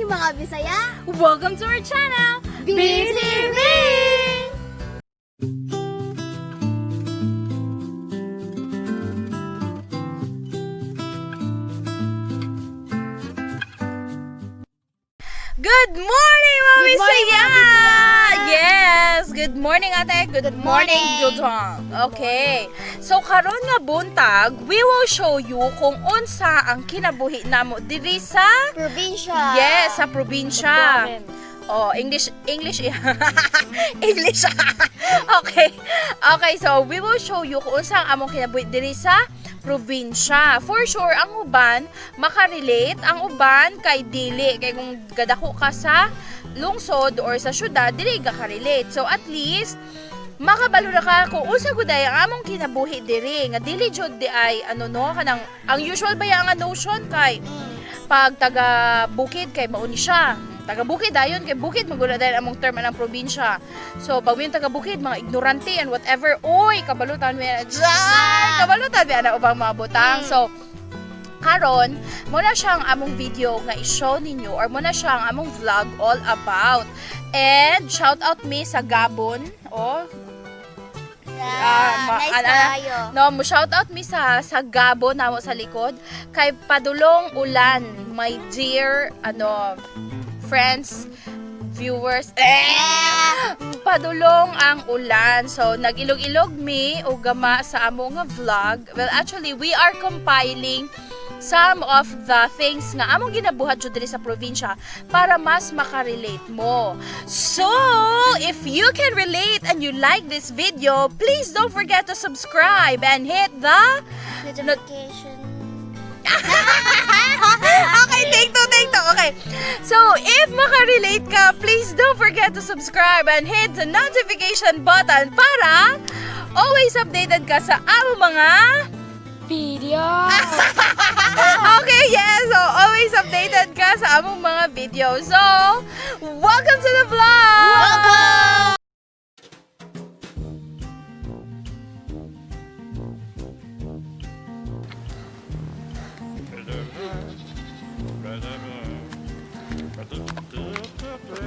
morning mga Bisaya! Welcome to our channel, BTV! Good morning, mga Good morning, Bisaya! mga Bisaya! Yes! Good morning, ate. Good morning, morning. Jodong. Okay. So, karon nga buntag, we will show you kung unsa ang kinabuhi namo diri sa Probinsya! yes, sa probinsya. Oh, English. English. Okay. Okay, so we will show you kung unsa ang among kinabuhi diri sa probinsya. For sure, ang uban makarelate, ang uban kay dili kay kung gadako ka sa lungsod or sa syudad, dili ka relate. So at least makabalo na ka kung unsa gud ay ang among kinabuhi diri nga dili jud di ay ano no kanang ang usual ba nga notion kay pag taga bukid kay mao ni siya. Taga bukid dayon kay bukid maguna dayon among term ng probinsya. So pag may taga bukid mga ignorante and whatever, oy kabalutan mi kabalutan mi ana ubang mga butang. So karon mo na siyang among video nga i-show ninyo or mo na siyang among vlog all about. And shout out me sa Gabon. Nice kayo. No, mo shout out mi sa Gabon namo sa likod kay padulong ulan, my dear friends, viewers, padulong ang ulan. So, nag-ilog-ilog mi o gama sa amo nga vlog. Well, actually, we are compiling some of the things nga among ginabuhat jud diri sa probinsya para mas makarelate mo. So, if you can relate and you like this video, please don't forget to subscribe and hit the Notification. Okay, take two. Okay. So, if makarelate ka, please don't forget to subscribe and hit the notification button para always updated ka sa among mga Video! okay, yes. So, always updated ka sa among mga video. So, welcome to the vlog! Welcome!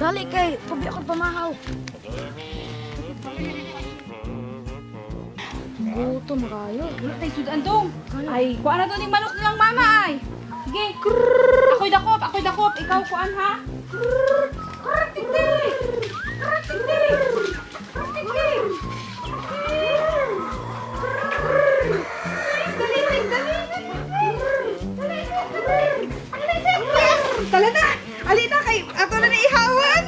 Dali kay, pabi ako pamahaw. Gutom kayo. Wala tayo sudan dong. Ay, kuha na to ning manok nilang mama ay. Sige. Ako'y dakop. Ikaw kuan ha. Tala na. Alita kay ato na ihawan.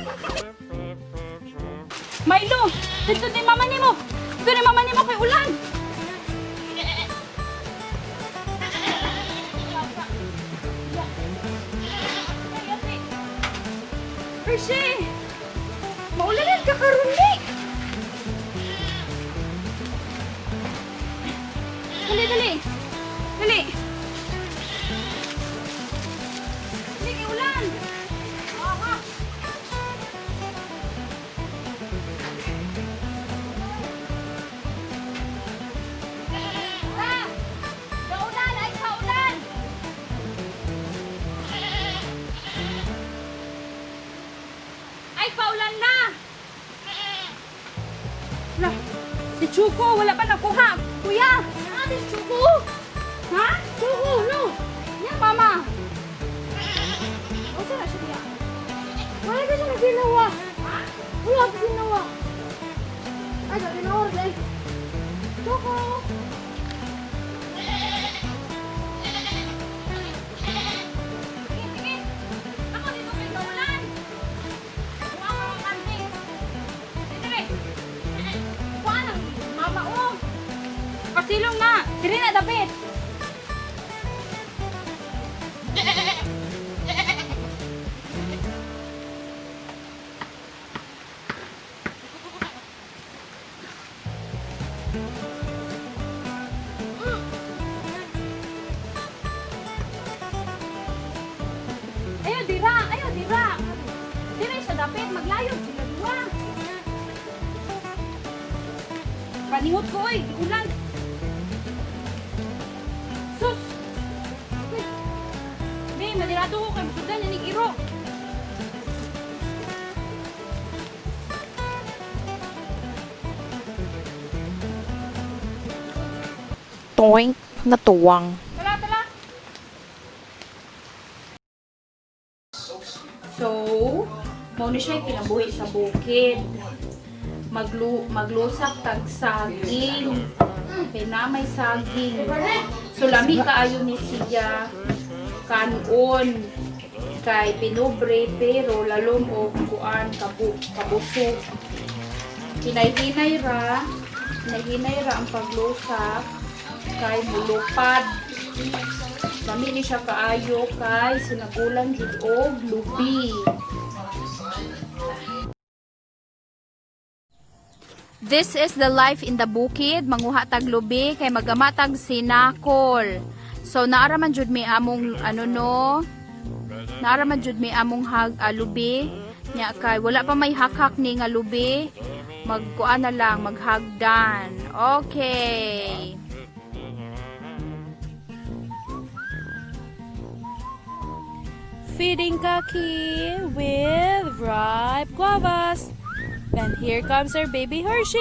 Milo, dito ni mama nimo. Dito ni mama nimo kay ulan. Hershey! Maulanan ka karon ni! Dali! Dali kay ulan! Aha! Kaulan! Ay, kaulan! Ay, paulan na! Wala, si Chuko, wala pa nakuha. Kuya! Si Chuko! Ha? Chuko, no! Yan, mama! O, saan na siya niya? Wala ka siya naginawa. Ha? Wala ka ginawa. Ay, ginawa rin. Chuko! Sige. Ako dito kay paulan. Pasilong na! Diri na dapit! Ayaw, dira! Diri sa dapit, maglayog sila duwa! Panihot ko oy, di ulan. Sus! Be, madirado ko kay sudan yan iro. Toink na tuwang. Tala, tala. So, mao ni siya kinabuhi sa bukid. Maglusak tag saging. Kay na may saging. So lami kaayo ni siya kanon kay pinobre pero lalom og kuan kabusog. Hinay-hinay ra ang paglusak kay mulupad. Lami ni siya kaayo kay sinagulan jud og lubi. This is the life in the bukid. Manguha tag lubi kay magamatag sinakol. So naaraman jud mi among naaraman jud mi among lubi nya kay wala pa may hakhak ni nga lubi. Magkuan na lang maghagdan. Okay. Feeding Kaki with ripe guavas. And here comes our baby Hershey.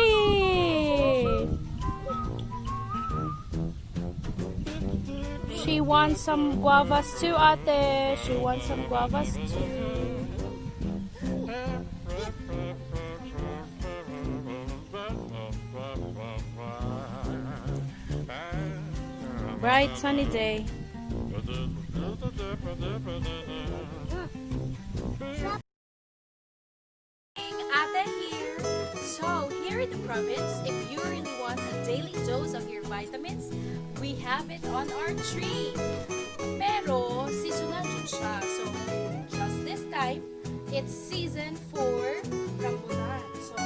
She wants some guavas too, ate. She wants some guavas too. Bright sunny day. Ate here. So here in the province, if you really want a daily dose of your vitamins, we have it on our tree. Pero seasonal jud siya. So just this time, it's season for rambutan. So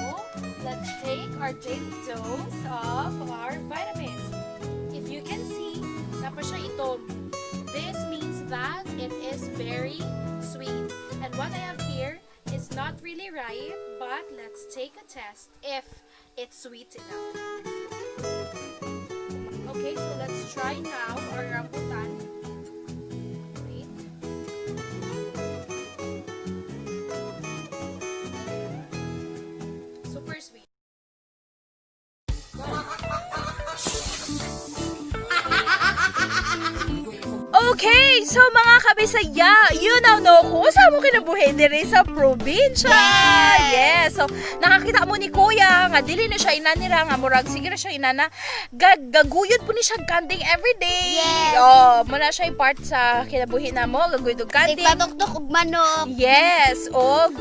let's take our daily dose of our vitamins. If you can see, napa siya itom. This means that it is very sweet. And what I have here is not really ripe, but let's take a test if it's sweet enough. Okay, so let's try now our rambutan. Wait. Super sweet. Okay, so mga kabisaya, you now know kung saan mo kinabuhi diri sa probinsya. Yes. So, nakakita mo ni Kuya, nga dili na siya inanira, nga murag, sige na siya inana, gaguyod po ni siya kanding everyday. Yes. Oh, muna siya yung part sa kinabuhi na mo, gaguyod og kanding. Tigpatok-tok og manok. Yes, og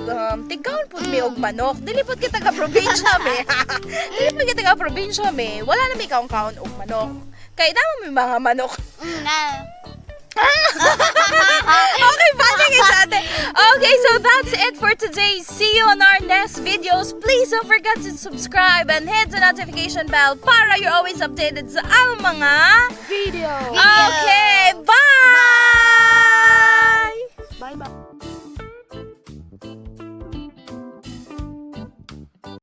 tigawon po mi og manok. Dili po kita ka probinsya me. Dili po kita ka probinsya me. Wala na mi kaon-kaon og manok. Kay damo mi mga manok. Okay, bye guys, ate. Okay, so that's it for today. See you on our next videos. Please don't forget to subscribe and hit the notification bell para you're always updated sa among mga Video! Okay.